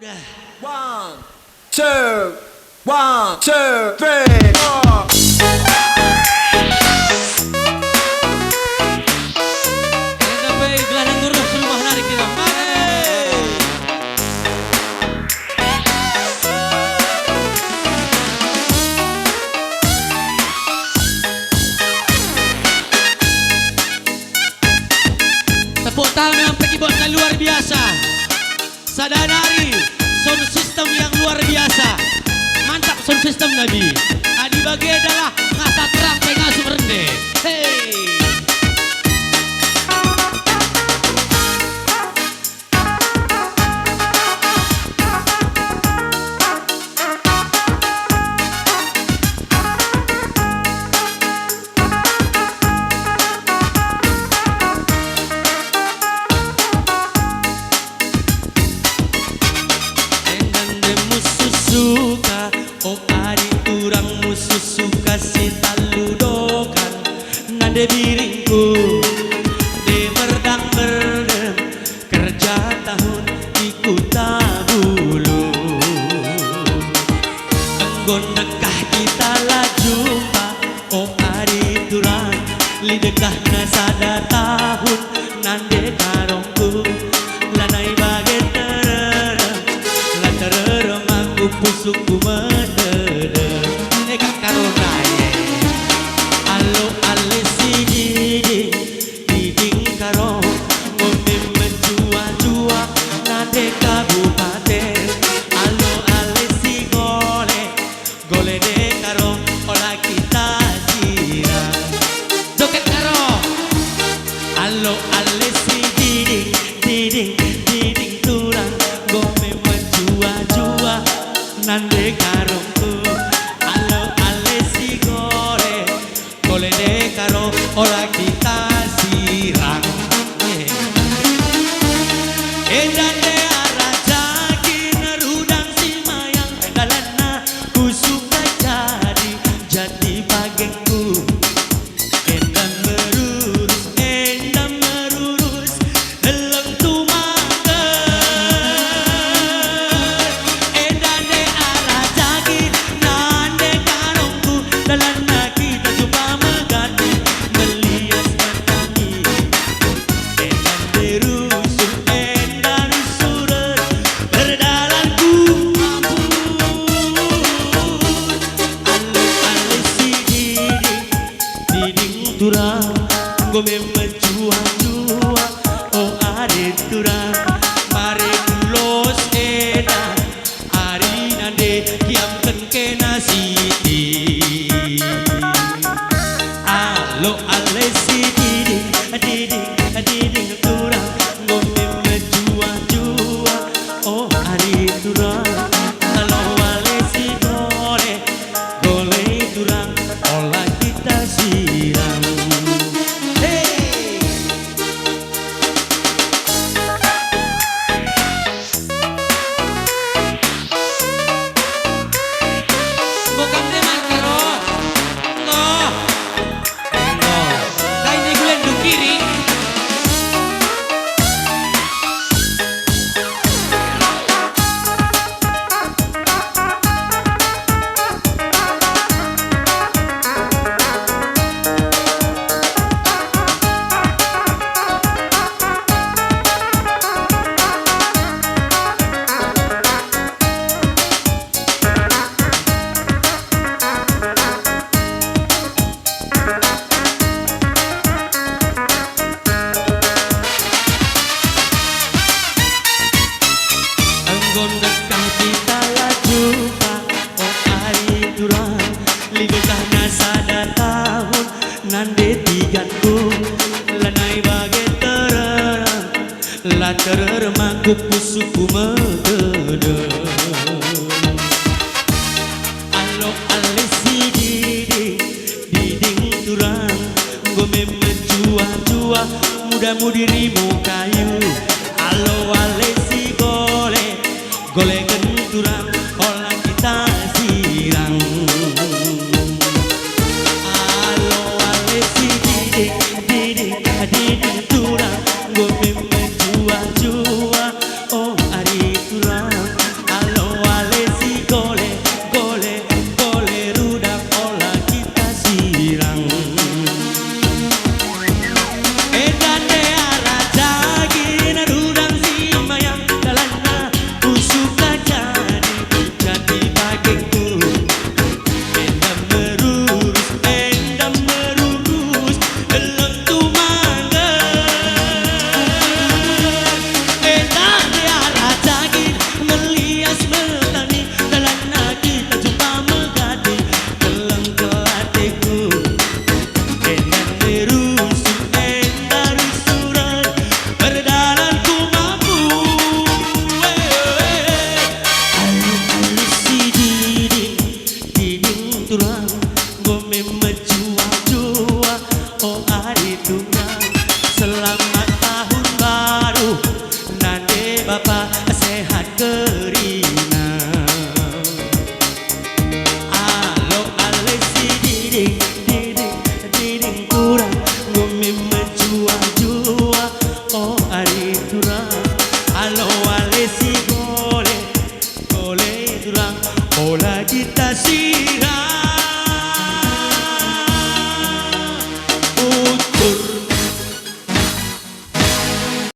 One, two, one, two, three, four. Tepuk tangan pengibotnya luar biasa. Sadanari sound system yang luar biasa. Mantap sound system Nabi. Adi bagi adalah ngasa terang pengasuh rende. Hey. Suka, oh ari turang musuh suka si taludokan nade biringku de merdang merdem kerja tahun ikut tabulu enggon dekah kita lah jumpa oh ari turang lidekah nasada tahun nande karongku lanai baget pusuku mededem nekak karonaye alo alesi diding karo ngombe menjua-jua nade kabupaten alo alesi gole de karo olah kita sirah joget karo alo alesi diding turang ngombe menjua-jua nande karongku alo alesi gole de karo olah kita sirang edande arajaki nerudang simayang dalana ku suka jadi bagengku endang merurus deleng tumaken edande arajaki nande karongku dalana kita jumpa megati melias matani endang berusul endang surat berdalanku alu alesi diding turang gome menjua-jua oh ade turang mare los eda ari nande kiam kena siti alo alesi diding turang gome menjua-jua oh ari turang alo alesi gole turang olah kita siram. Hey. Bukan teman karo. No. Kau ini gulen du kiri. Enggon dekah kita lah jumpa oh ari turang lidekah nasada tahun nande tiganku lanai baget tererang la terermaku pusuku megedem alo alesi diding turang gome menjua-jua muda-mudi rimu kayu alo alesi gole turang olah kita sirang alo alesi diding turang gome menjua-jua oh ari turang ding